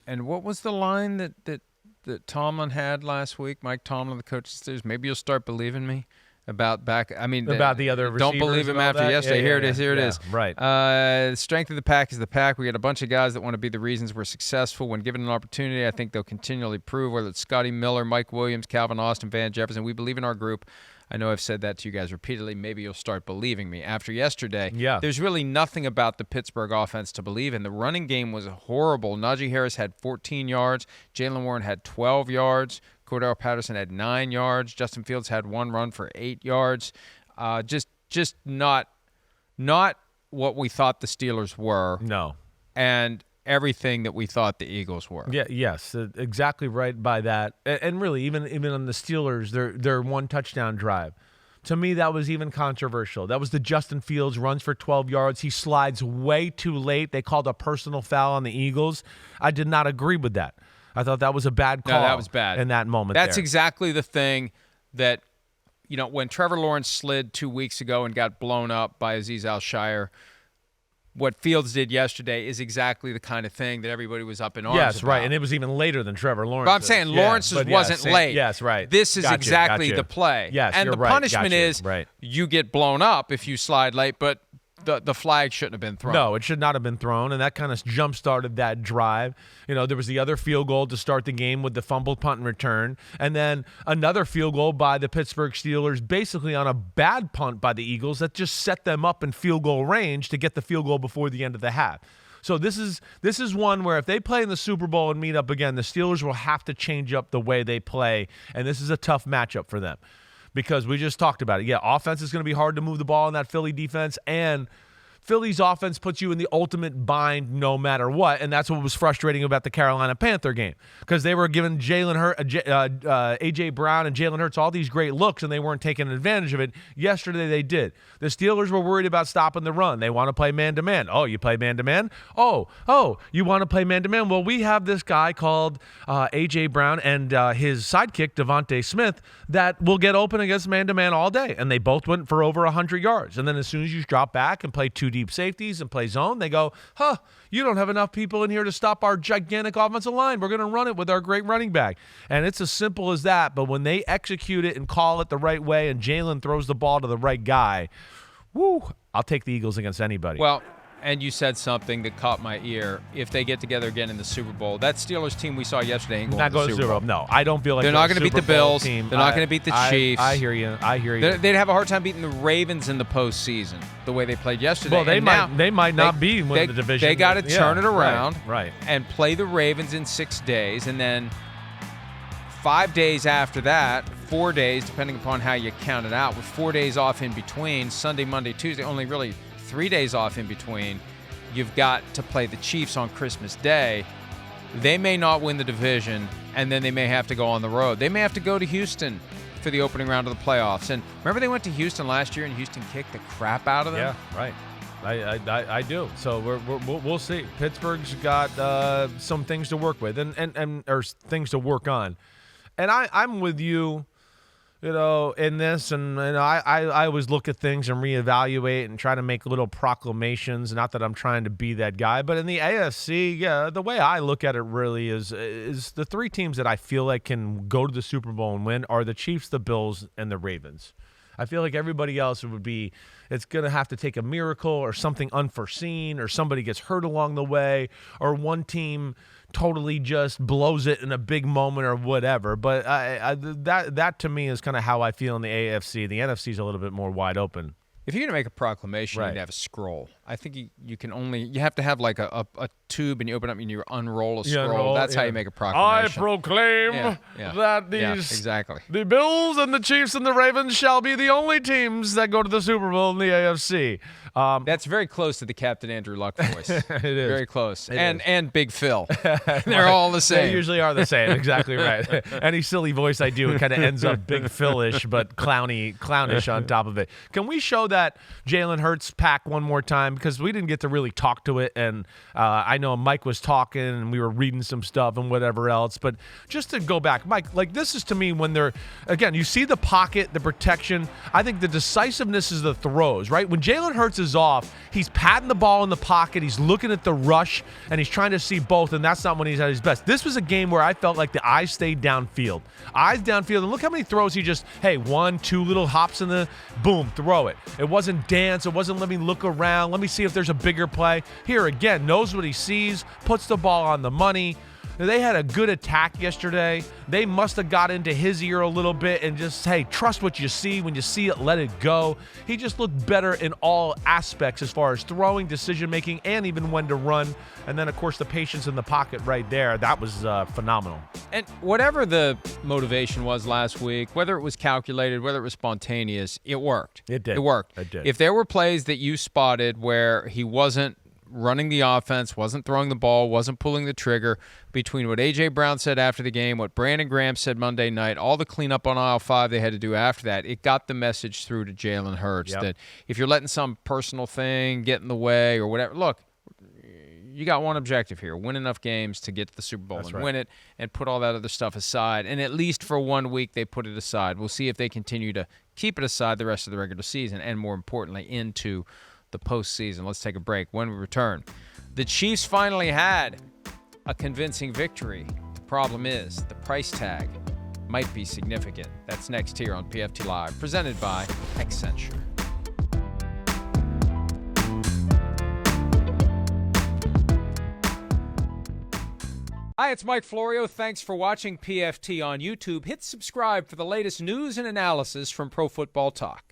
And what was the line that Tomlin had last week? Mike Tomlin, the coach of the Steelers. Maybe you'll start believing me about back. I mean, about the other receivers. Don't believe him after yesterday. Here it is. Here it is. Right. The strength of the pack is the pack. We got a bunch of guys that want to be the reasons we're successful. When given an opportunity, I think they'll continually prove. Whether it's Scotty Miller, Mike Williams, Calvin Austin, Van Jefferson, we believe in our group. I know I've said that to you guys repeatedly. Maybe you'll start believing me. After yesterday, there's really nothing about the Pittsburgh offense to believe in. The running game was horrible. Najee Harris had 14 yards. Jaylen Warren had 12 yards. Cordell Patterson had 9 yards. Justin Fields had 1 run for 8 yards. Just not what we thought the Steelers were. No. And everything that we thought the Eagles were. Yeah, yes, exactly right by that. And really, even on the Steelers, their 1 touchdown drive, to me that was even controversial. That was the Justin Fields runs for 12 yards. He slides way too late. They called a personal foul on the Eagles. I did not agree with that. I thought that was a bad call. No, that was bad in that moment. That's exactly the thing that, when Trevor Lawrence slid 2 weeks ago and got blown up by Azeez Al-Shire. What Fields did yesterday is exactly the kind of thing that everybody was up in arms about. Yes, right, and it was even later than Trevor Lawrence. But I'm saying Lawrence's wasn't late. Yes, right. This is exactly the play. Yes, and you're the right. punishment is you get blown up if you slide late, but the flag shouldn't have been thrown. No, it should not have been thrown, and that kind of jump-started that drive. There was the other field goal to start the game with the fumbled punt and return, and then another field goal by the Pittsburgh Steelers basically on a bad punt by the Eagles that just set them up in field goal range to get the field goal before the end of the half. So this is one where if they play in the Super Bowl and meet up again, the Steelers will have to change up the way they play, and this is a tough matchup for them. Because we just talked about it. Yeah, offense is going to be hard to move the ball in that Philly defense, and Philly's offense puts you in the ultimate bind no matter what, and that's what was frustrating about the Carolina Panther game because they were giving A.J. Brown and Jalen Hurts all these great looks, and they weren't taking advantage of it. Yesterday they did. The Steelers were worried about stopping the run. They want to play man-to-man. Oh, you play man-to-man? Oh, you want to play man-to-man? Well, we have this guy called A.J. Brown and his sidekick, Devontae Smith, that will get open against man-to-man all day, and they both went for over 100 yards. And then as soon as you drop back and play 2 deep safeties and play zone, they go, you don't have enough people in here to stop our gigantic offensive line. We're going to run it with our great running back. And it's as simple as that. But when they execute it and call it the right way and Jalen throws the ball to the right guy, I'll take the Eagles against anybody. Well, and you said something that caught my ear. If they get together again in the Super Bowl, that Steelers team we saw yesterday ain't going to the Super Bowl. No, I don't feel like they're not going to beat the Bills. Team. They're not going to beat the Chiefs. I hear you. They'd have a hard time beating the Ravens in the postseason the way they played yesterday. Well, they might not be winning the division. They got to turn it around right, and play the Ravens in 6 days, and then 5 days after that, 4 days, depending upon how you count it out, with 4 days off in between, Sunday, Monday, Tuesday, only really 3 days off in between. You've got to play the Chiefs on Christmas Day. They may not win the division, and then they may have to go on the road. They may have to go to Houston for the opening round of the playoffs. And remember they went to Houston last year, and Houston kicked the crap out of them? Yeah, right. I do. So we'll see. Pittsburgh's got some things to work with and or things to work on. And I'm with you. In this, and I always look at things and reevaluate and try to make little proclamations. Not that I'm trying to be that guy, but in the AFC, the way I look at it really is the 3 teams that I feel like can go to the Super Bowl and win are the Chiefs, the Bills, and the Ravens. I feel like everybody else it's going to have to take a miracle or something unforeseen or somebody gets hurt along the way or one team totally just blows it in a big moment or whatever. But that to me is kind of how I feel in the AFC. The NFC is a little bit more wide open. If you're going to make a proclamation, you need to have a scroll. I think you have to have like a tube and you open up and you unroll a scroll. That's how you make a proclamation. I proclaim that the Bills and the Chiefs and the Ravens shall be the only teams that go to the Super Bowl in the AFC. That's very close to the Captain Andrew Luck voice. It is. Very close. And Big Phil. They're all the same. They usually are the same. Exactly right. Any silly voice I do, it kind of ends up Big Phil-ish, but clownish on top of it. Can we show that Jalen Hurts pack one more time? because we didn't get to really talk to it, and I know Mike was talking, and we were reading some stuff and whatever else. But just to go back, Mike, like this is to me when they're, again, you see the pocket, the protection. I think the decisiveness is the throws, right? When Jalen Hurts is off, he's patting the ball in the pocket, he's looking at the rush, and he's trying to see both, and that's not when he's at his best. This was a game where I felt like the eyes stayed downfield. Eyes downfield, and look how many throws he just, hey, 1, 2 little hops in the, boom, throw it. It wasn't dance, it wasn't let me look around, let me see if there's a bigger play. Here again, knows what he sees, puts the ball on the money. They had a good attack yesterday. They must have got into his ear a little bit and just, hey, trust what you see. When you see it, let it go. He just looked better in all aspects as far as throwing, decision-making, and even when to run. And then, of course, the patience in the pocket right there. That was phenomenal. And whatever the motivation was last week, whether it was calculated, whether it was spontaneous, it worked. It did. It worked. It did. If there were plays that you spotted where he wasn't running the offense, wasn't throwing the ball, wasn't pulling the trigger, between what A.J. Brown said after the game, what Brandon Graham said Monday night, all the cleanup on aisle 5 they had to do after that, it got the message through to Jalen Hurts that if you're letting some personal thing get in the way or whatever, look, you got one objective here, win enough games to get to the Super Bowl win it and put all that other stuff aside. And at least for 1 week, they put it aside. We'll see if they continue to keep it aside the rest of the regular season and, more importantly, into the postseason. Let's take a break. When we return, the Chiefs finally had a convincing victory. The problem is the price tag might be significant. That's next here on PFT Live, presented by Accenture. Hi, it's Mike Florio. Thanks for watching PFT on YouTube. Hit subscribe for the latest news and analysis from Pro Football Talk.